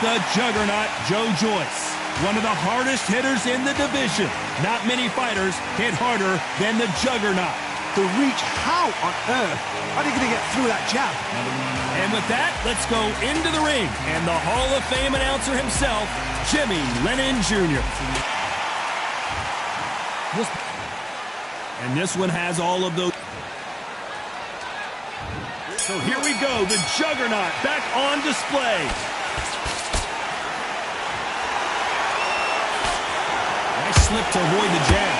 the juggernaut, Joe Joyce. One of the hardest hitters in the division. Not many fighters hit harder than the juggernaut. The reach, how on earth are they going to get through that jab? And with that, let's go into the ring. And the Hall of Fame announcer himself, Jimmy Lennon Jr. And this one has all of those. So here we go, the juggernaut back on display. Nice slip to avoid the jab.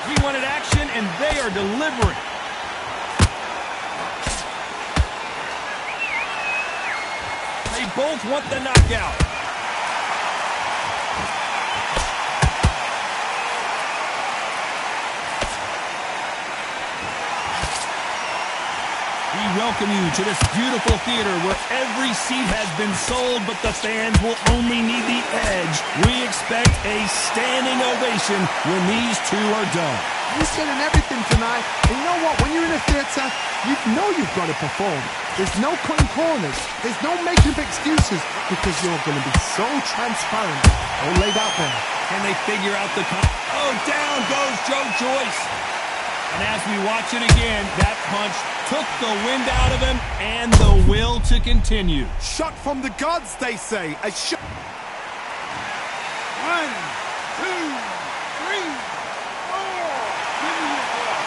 He wanted action, and they are delivering. They both want the knockout. We welcome you to this beautiful theater where every seat has been sold, but the fans will only need the edge. We expect a standing ovation when these two are done. You're selling everything tonight. And you know what? When you're in a theater, you know you've got to perform. There's no cutting corners. There's no making of excuses because you're going to be so transparent. All laid out there. Can they figure out the... Oh, down goes Joe Joyce. And as we watch it again, that punch took the wind out of him and the will to continue. Shot from the gods, they say. A shot. 1, 2, 3, 4. Give me your ball.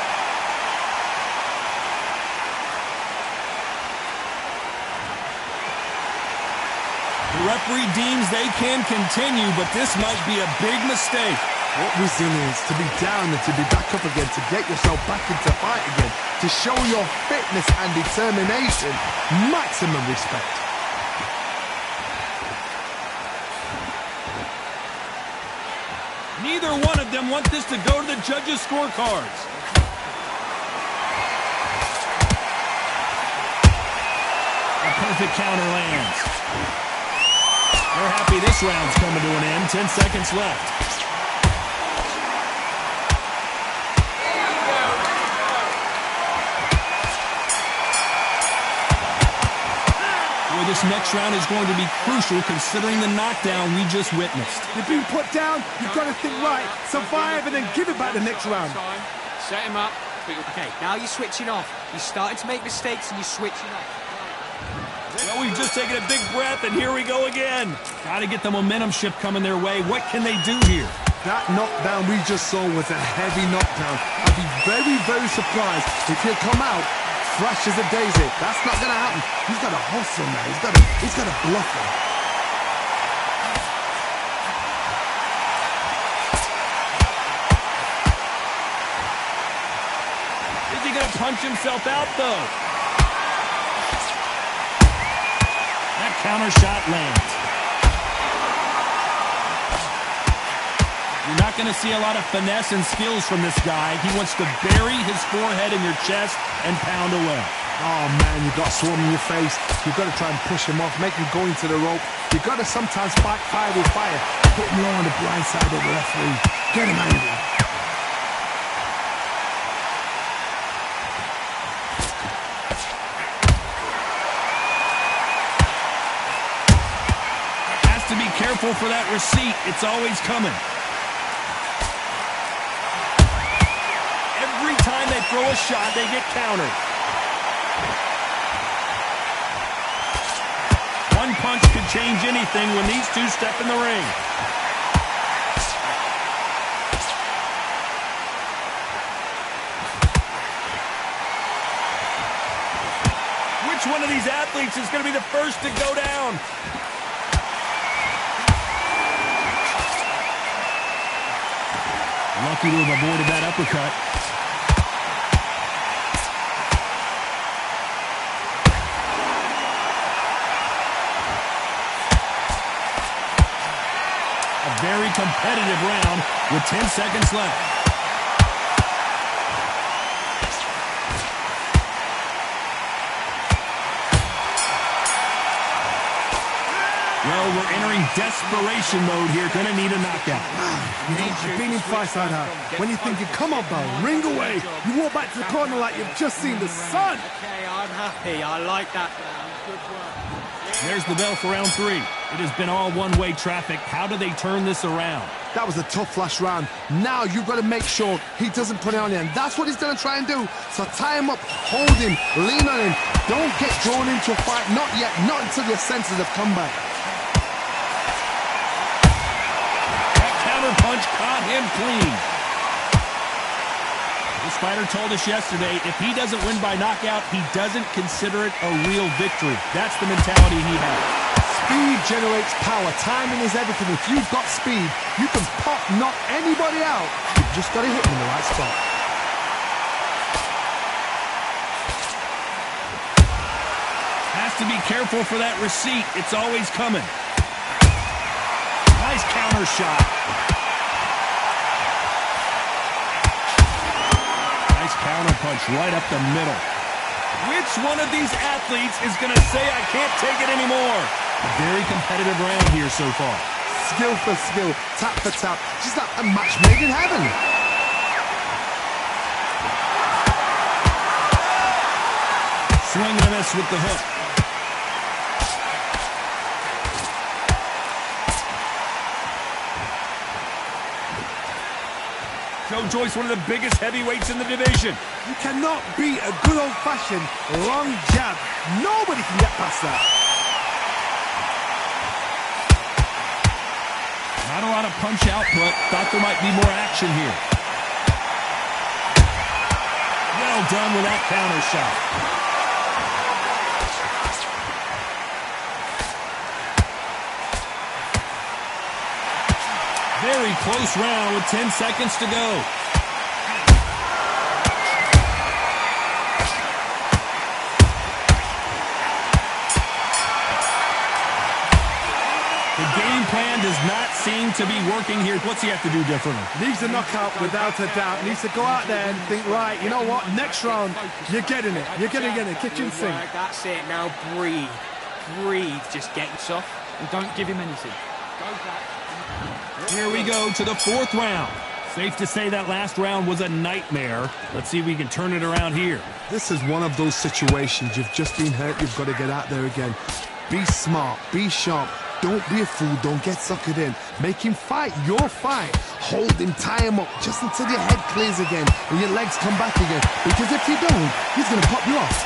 The referee deems they can continue, but this might be a big mistake. What resilience to be down and to be back up again, to get yourself back into fight again, to show your fitness and determination. Maximum respect. Neither one of them want this to go to the judges' scorecards. A perfect counter lands. They're happy this round's coming to an end. 10 seconds left. This next round is going to be crucial considering the knockdown we just witnessed. You've been put down, you've got to think right, survive and then give it back the next round. Set him up. Okay, now you're switching off. You're starting to make mistakes and you're switching off. Well, we've just taken a big breath and here we go again. Got to get the momentum shift coming their way. What can they do here? That knockdown we just saw was a heavy knockdown. I'd be very, very surprised if he'll come out fresh as a daisy. That's not going to happen. He's got to hustle now. He's got to bluff him. Is he going to punch himself out, though? That counter shot lands. You're not going to see a lot of finesse and skills from this guy. He wants to bury his forehead in your chest and pound away. Oh, man, you've got swarm in your face. You've got to try and push him off, make him go into the rope. You've got to sometimes fight fire with fire. Put him low on the blind side of the referee. Get him angry. Has to be careful for that receipt. It's always coming. Every time they throw a shot, they get countered. One punch could change anything when these two step in the ring. Which one of these athletes is going to be the first to go down? Lucky to have avoided that uppercut. A very competitive round with 10 seconds left. Well, we're entering desperation mode here. Gonna need a knockout. You know, I've been in fights like that. When you're thinking, come on, Bell, ring away. You walk back to the corner like you've just seen the sun. Okay, I'm happy. I like that. Good work. There's the bell for round 3. It has been all one-way traffic. How do they turn this around? That was a tough last round. Now you've got to make sure he doesn't put it on you, and that's what he's going to try and do. So tie him up, hold him, lean on him. Don't get drawn into a fight. Not yet. Not until your senses have come back. That counter punch caught him clean. This fighter told us yesterday, if he doesn't win by knockout, he doesn't consider it a real victory. That's the mentality he has. Speed generates power. Timing is everything. If you've got speed, you can pop, knock anybody out. You've just got to hit them in the right spot. Has to be careful for that receipt. It's always coming. Nice counter shot. Nice counter punch right up the middle. Which one of these athletes is going to say, I can't take it anymore? A very competitive round here so far. Skill for skill, tap for tap. Just like a match made in heaven. Swing and a miss with the hook. Joe Joyce, one of the biggest heavyweights in the division. You cannot beat a good old-fashioned long jab. Nobody can get past that. Not a lot of punch output. Thought there might be more action here. Well done with that counter shot. Very close round with 10 seconds to go. The game plan does not seem to be working here. What's he have to do differently? Needs a knockout without a doubt. Needs to go out there and think, right, you know what? Next round, you're getting it. You're going to get it. Kitchen sink. That's it. Now breathe. Breathe. Just get yourself and don't give him anything. Go back. Here we go to the 4th round. Safe to say that last round was a nightmare. Let's see if we can turn it around here. This is one of those situations. You've just been hurt. You've got to get out there again. Be smart. Be sharp. Don't be a fool. Don't get suckered in. Make him fight your fight. Hold him, tie him up, just until your head clears again and your legs come back again. Because if you don't, he's going to pop you off.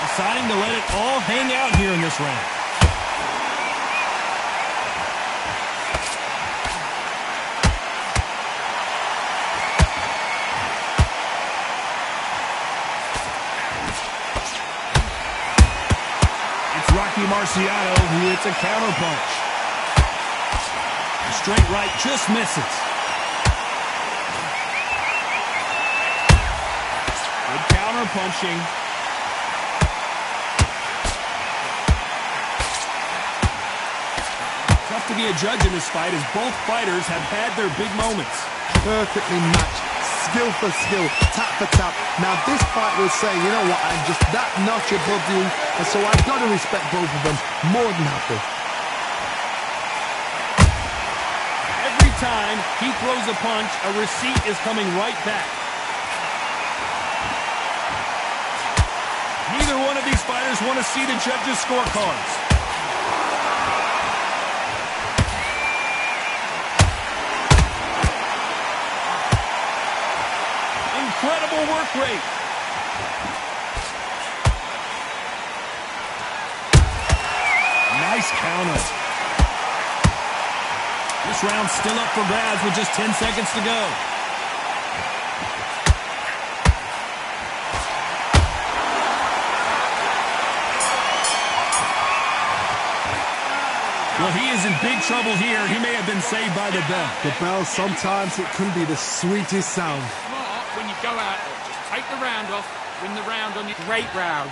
Deciding to let it all hang out here in this round. Marciano, who hits a counter punch. A straight right just misses. Good counter punching. Tough to be a judge in this fight as both fighters have had their big moments. Perfectly matched. Skill for skill, tap for tap. Now this fight will say, you know what, I'm just that notch above you, and so I've got to respect both of them more than happy. Every time he throws a punch, a receipt is coming right back. Neither one of these fighters want to see the judges' scorecards. Incredible work rate. Nice counter. This round's still up for grabs with just 10 seconds to go. Well, he is in big trouble here. He may have been saved by the bell. The bell, sometimes it can be the sweetest sound. When you go out, just take the round off, win the round on your great round.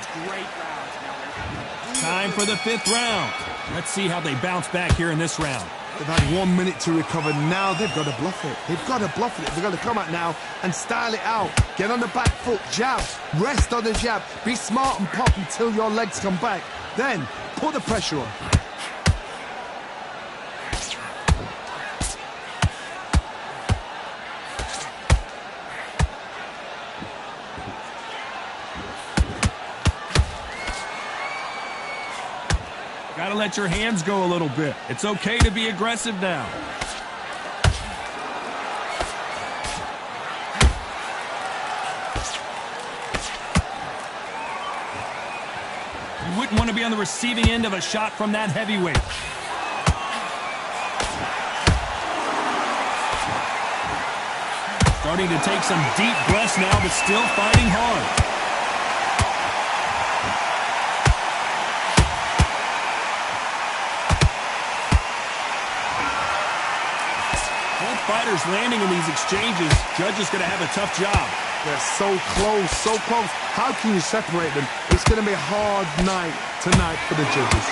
Time for the 5th round. Let's see how they bounce back here in this round. They've had 1 minute to recover. Now they've got to bluff it. They've got to bluff it. They've got to come out now and style it out. Get on the back foot, jab, rest on the jab. Be smart and pop until your legs come back. Then put the pressure on. Gotta let your hands go a little bit. It's okay to be aggressive now. You wouldn't want to be on the receiving end of a shot from that heavyweight. Starting to take some deep breaths now, but still fighting hard. Fighters landing in these exchanges. Judge is going to have a tough job. They're so close, so close. How can you separate them? It's going to be a hard night tonight for the judges.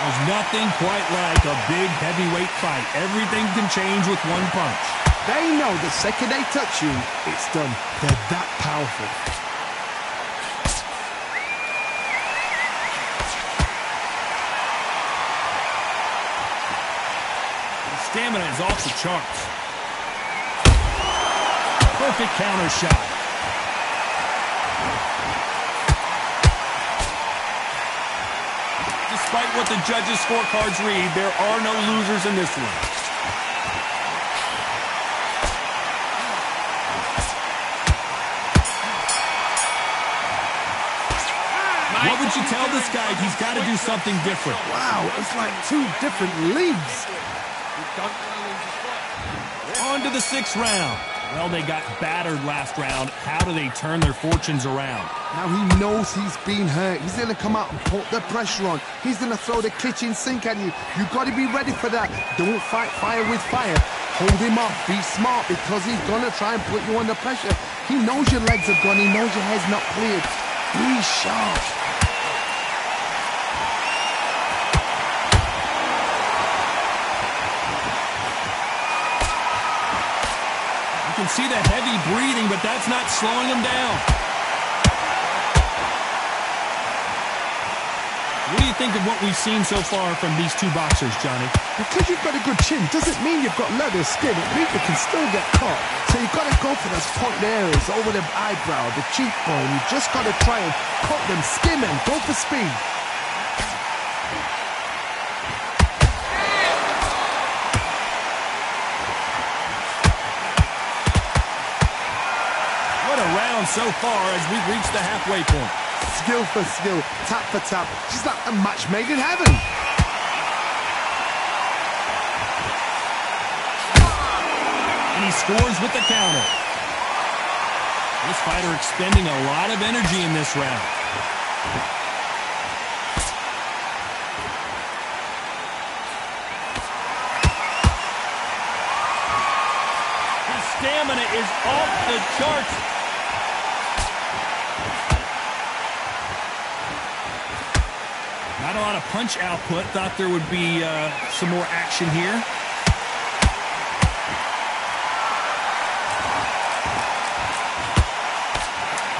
There's nothing quite like a big heavyweight fight. Everything can change with one punch. They know the second they touch you, it's done. They're that powerful. Stamina is off the charts. Perfect counter shot. Despite what the judges' scorecards read, there are no losers in this one. What would you tell this guy? He's got to do something different. Wow, it's like two different leagues. On to the 6th round. Well, they got battered last round. How do they turn their fortunes around? Now he knows he's been hurt. He's going to come out and put the pressure on. He's going to throw the kitchen sink at you. You've got to be ready for that. Don't fight fire with fire. Hold him off. Be smart because he's going to try and put you under pressure. He knows your legs are gone. He knows your head's not cleared. Be sharp. You can see the heavy breathing, but that's not slowing him down. What do you think of what we've seen so far from these two boxers, Johnny? Because you've got a good chin doesn't mean you've got leather skin. It means you can still get caught. So you've got to go for those point areas over the eyebrow, the cheekbone. You've just got to try and cut them, skim them, go for speed. So far as we've reached the halfway point. Skill for skill, tap for tap, just like a match made in heaven. And he scores with the counter. This fighter expending a lot of energy in this round. His stamina is off the charts. Not a lot of punch output. Thought there would be some more action here.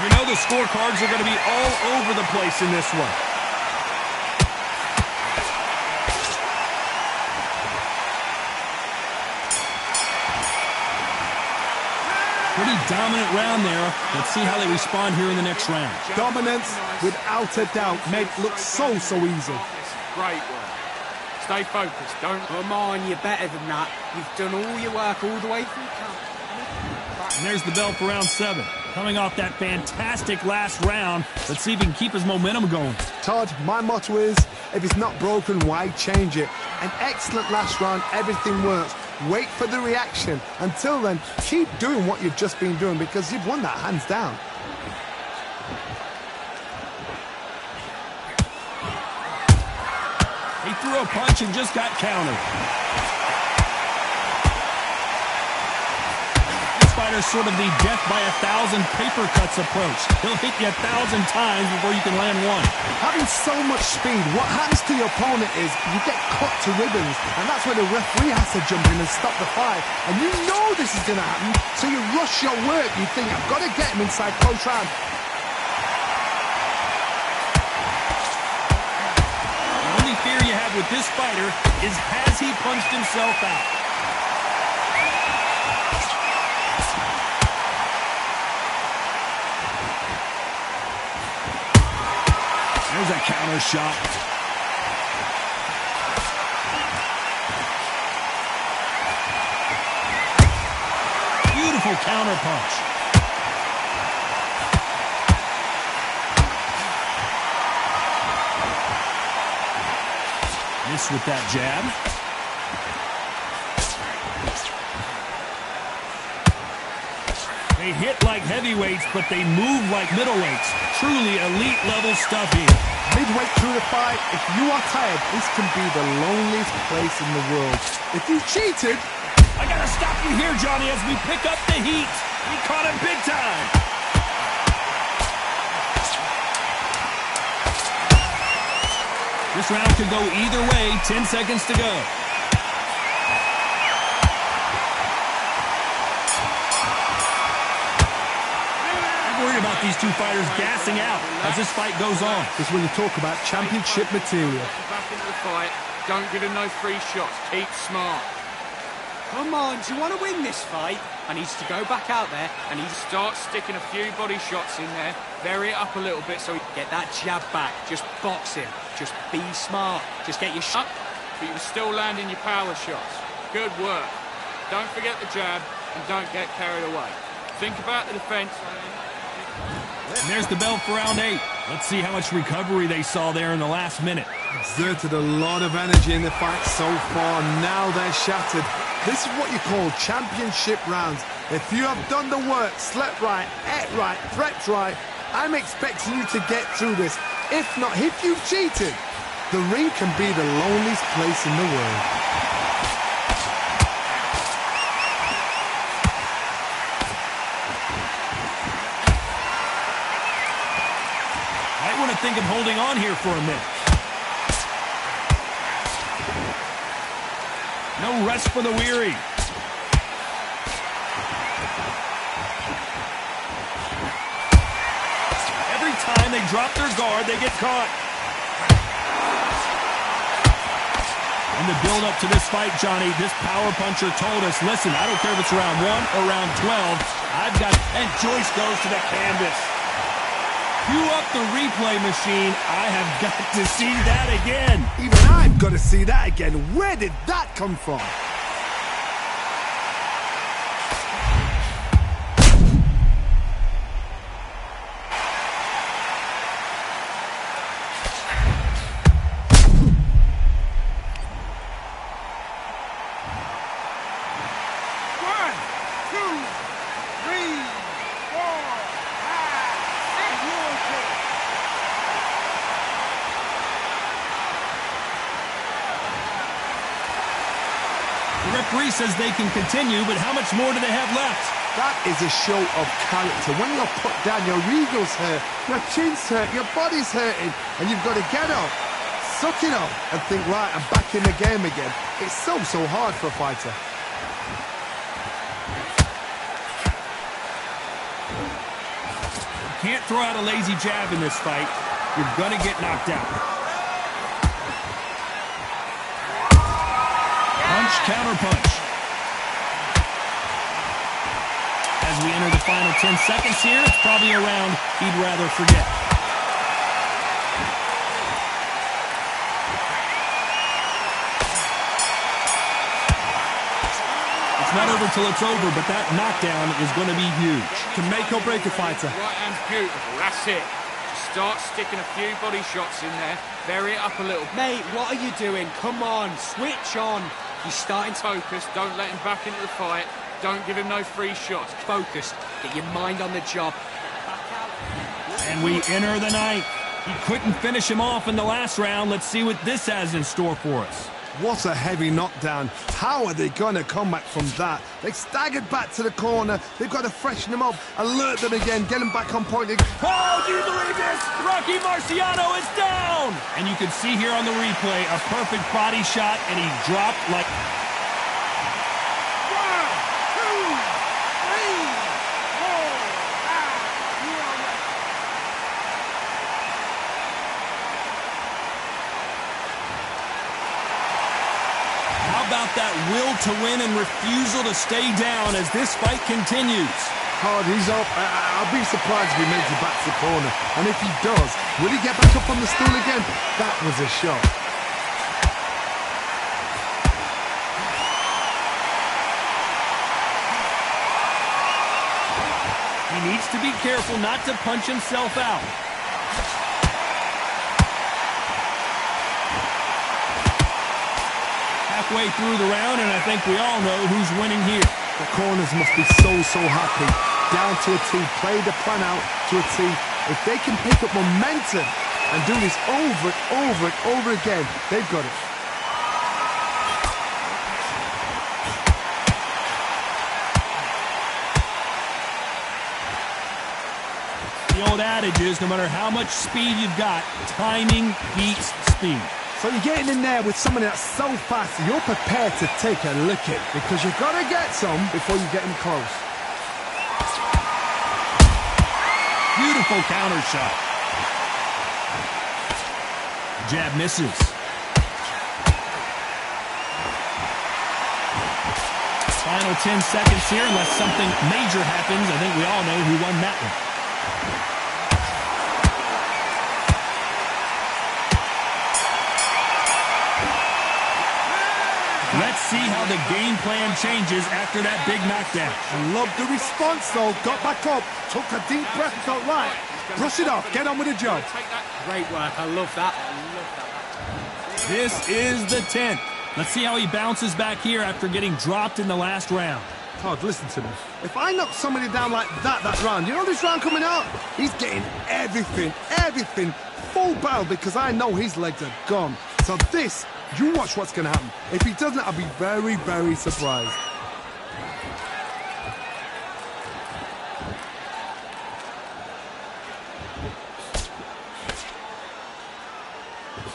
You know the scorecards are going to be all over the place in this one. Pretty dominant round there. Let's see how they respond here in the next round. Dominance, without a doubt, made it look so easy. Great work. Stay focused. Don't... Come on, you're better than that. You've done all your work all the way through camp. And there's the bell for round 7. Coming off that fantastic last round, let's see if he can keep his momentum going. Todd, my motto is, if it's not broken, why change it? An excellent last round, everything works. Wait for the reaction. Until then, keep doing what you've just been doing because you've won that hands down. He threw a punch and just got countered. This fighter's sort of the death by 1,000 paper cuts approach. He'll hit you 1,000 times before you can land one. Having so much speed, what happens to your opponent is you get cut to ribbons, and that's where the referee has to jump in and stop the fight. And you know this is going to happen, so you rush your work. You think, I've got to get him inside close round. The only fear you have with this fighter is, has he punched himself out? There's a counter shot. Beautiful counter punch. Miss with that jab. They hit like heavyweights, but they move like middleweights. Truly elite level stuff here. Midway through the fight, if you are tired, this can be the loneliest place in the world. If you cheated... I gotta stop you here, Johnny, as we pick up the heat. We caught him big time. This round could go either way. 10 seconds to go. Worried about these two fighters gassing out as this fight goes on. This is when you talk about championship material. Back into the fight. Don't give him no free shots. Keep smart. Come on, do you want to win this fight? I needs to go back out there and he starts sticking a few body shots in there. Vary it up a little bit so he get that jab back. Just box him. Just be smart. Just get your shot. But you're still landing your power shots. Good work. Don't forget the jab and don't get carried away. Think about the defense. And there's the bell for round 8. Let's see how much recovery they saw there in the last minute. Exerted a lot of energy in the fight so far. Now they're shattered. This is what you call championship rounds. If you have done the work, slept right, ate right, prepped right, I'm expecting you to get through this. If not, if you've cheated, the ring can be the loneliest place in the world. Might want to think of holding on here for a minute. No rest for the weary. Every time they drop their guard, they get caught. In the build-up to this fight, Johnny, this power puncher told us, listen, I don't care if it's round 1 or round 12, I've got... And Joyce goes to the canvas. Cue up the replay machine. I have got to see that again. Even I've got to see that again. Where did that come from? The referee says they can continue, but how much more do they have left? That is a show of character. When you're put down, your ego's hurt, your chin's hurt, your body's hurting, and you've got to get up, suck it up, and think, right, I'm back in the game again. It's so hard for a fighter. You can't throw out a lazy jab in this fight. You're going to get knocked out. Punch, counter punch. As we enter the final 10 seconds here, it's probably a round he'd rather forget. It's not over till it's over, but that knockdown is going to be huge. Can make or break a fighter. Right hand's beautiful, that's it. Just start sticking a few body shots in there, vary it up a little. Mate, what are you doing? Come on, switch on. He's starting to focus, don't let him back into the fight. Don't give him no free shots. Focus, get your mind on the job. And we enter the ninth. He couldn't finish him off in the last round. Let's see what this has in store for us. What a heavy knockdown. How are they going to come back from that? They staggered back to the corner. They've got to freshen them up, alert them again, get them back on point. Oh, do you believe this? Rocky Marciano is down! And you can see here on the replay a perfect body shot, and he dropped like... About that will to win and refusal to stay down as this fight continues. Hard, he's up. I'll be surprised if he makes it back to the corner. And if he does, will he get back up on the stool again? That was a shot. He needs to be careful not to punch himself out. Halfway through the round, and I think we all know who's winning here. The corners must be so happy. Down to a T, play the plan out to a T. If they can pick up momentum and do this over and over again, they've got it. The old adage is, no matter how much speed you've got, timing beats speed. So you're getting in there with someone that's so fast, you're prepared to take a licking because you've got to get some before you get in close. Beautiful counter shot. Jab misses. Final 10 seconds here, unless something major happens. I think we all know who won that one. Let's see how the game plan changes after that big knockdown. I love the response, though. Got back up, took a deep breath, felt right. Brush it off, get on with the job. Great work, I love that. This is the 10th. Let's see how he bounces back here after getting dropped in the last round. Todd, listen to me. If I knock somebody down like that round, you know this round coming out? He's getting everything, full barrel because I know his legs are gone. So this, you watch what's going to happen. If he doesn't, I'll be very surprised.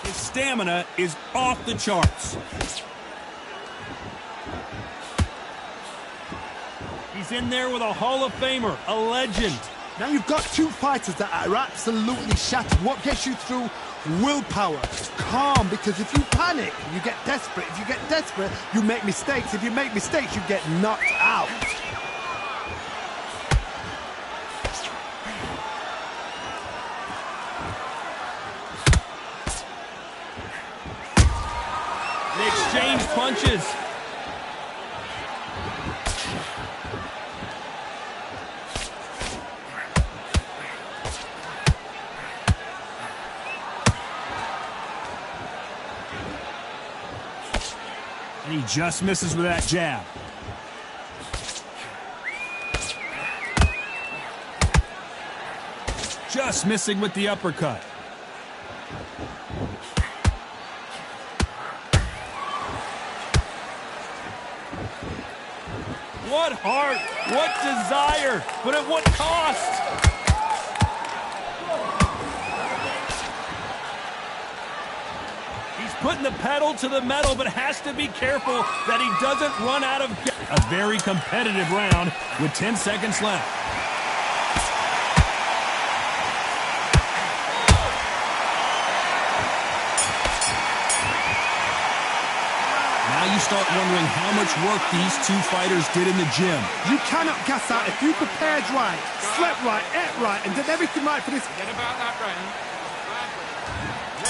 His stamina is off the charts. He's in there with a Hall of Famer, a legend. Now you've got two fighters that are absolutely shattered. What gets you through? Willpower. Calm, because if you panic, you get desperate. If you get desperate, you make mistakes. If you make mistakes, you get knocked out. They exchange punches. And he just misses with that jab. Just missing with the uppercut. What heart, what desire, but at what cost? He's putting the pedal to the metal, but has to be careful that he doesn't run out of gas. A very competitive round with 10 seconds left. Now you start wondering how much work these two fighters did in the gym. You cannot gas out if you prepared right, slept right, ate right, and did everything right for this. Forget about that round.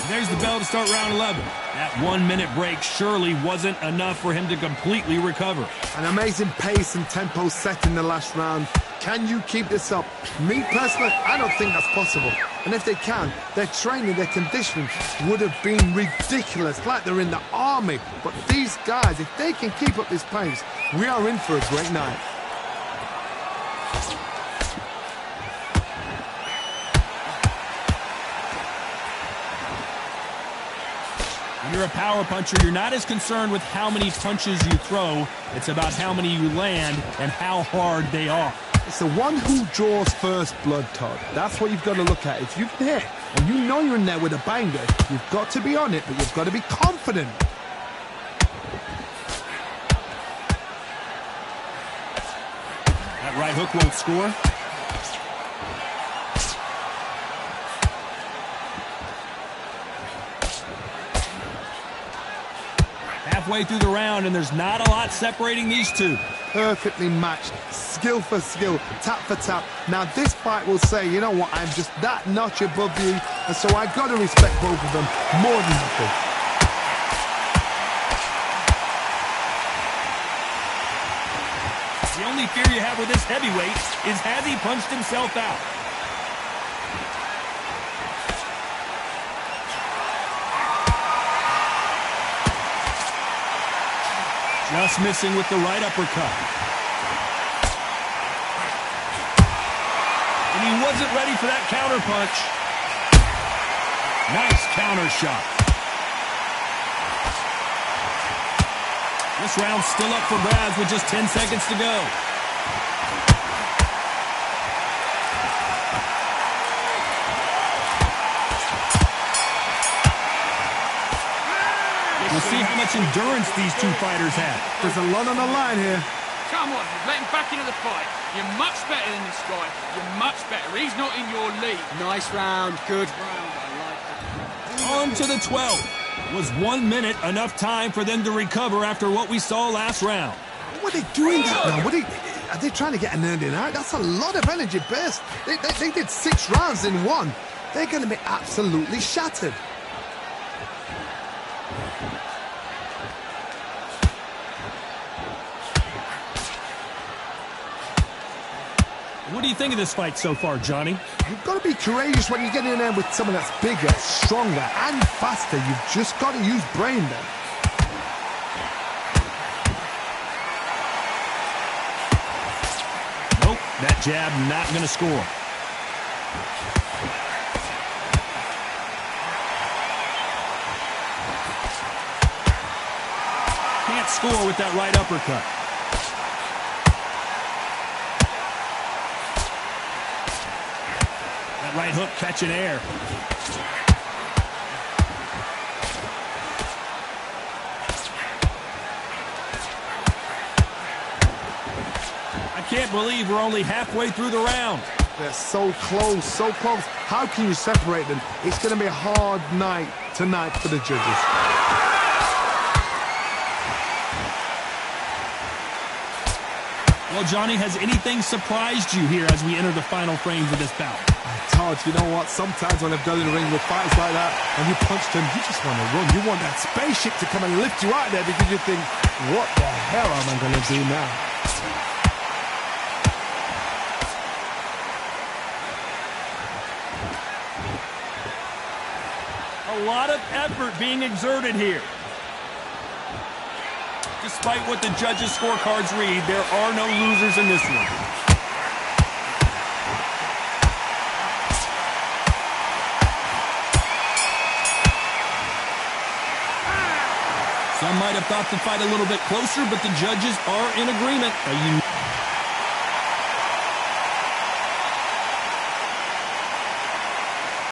There's the bell to start round 11. That 1 minute break surely wasn't enough for him to completely recover. An amazing pace and tempo set in the last round. Can you keep this up? Me personally, I don't think that's possible. And if they can, their training, their conditioning would have been ridiculous, like they're in the army. But these guys, if they can keep up this pace, we are in for a great night. When you're a power puncher, you're not as concerned with how many punches you throw. It's about how many you land and how hard they are. It's the one who draws first blood, Todd. That's what you've got to look at. If you've hit and you know you're in there with a banger, you've got to be on it, but you've got to be confident. That right hook won't score. Halfway through the round, and there's not a lot separating these two. Perfectly matched, skill for skill, tap for tap. Now this fight will say, you know what, I'm just that notch above you, and so I got to respect both of them more than nothing. The only fear you have with this heavyweight is has he punched himself out? Just missing with the right uppercut. And he wasn't ready for that counter punch. Nice counter shot. This round's still up for grabs with just 10 seconds to go. We'll see how much endurance these two fighters have. There's a lot on the line here. Come on, let him back into the fight. You're much better than this guy. You're much better. He's not in your league. Nice round, good round. I like it. On to the 12th. Was 1 minute enough time for them to recover after what we saw last round? What are they doing that now? Are they trying to get an ending out? That's a lot of energy burst. They did 6 rounds in one. They're going to be absolutely shattered. What do you think of this fight so far, Johnny? You've got to be courageous when you get in there with someone that's bigger, stronger, and faster. You've just got to use brain then. Nope, that jab not going to score. Can't score with that right uppercut. Right hook catching air. I can't believe we're only halfway through the round. They're so close, so close. How can you separate them? It's going to be a hard night tonight for the judges. Well, Johnny, has anything surprised you here as we enter the final frames of this bout? Todd, you know what? Sometimes when I've done in the ring with fights like that, and you punch them, you just want to run. You want that spaceship to come and lift you out there because you think, what the hell am I going to do now? A lot of effort being exerted here. Despite what the judges' scorecards read, there are no losers in this one. Some might have thought the fight a little bit closer, but the judges are in agreement.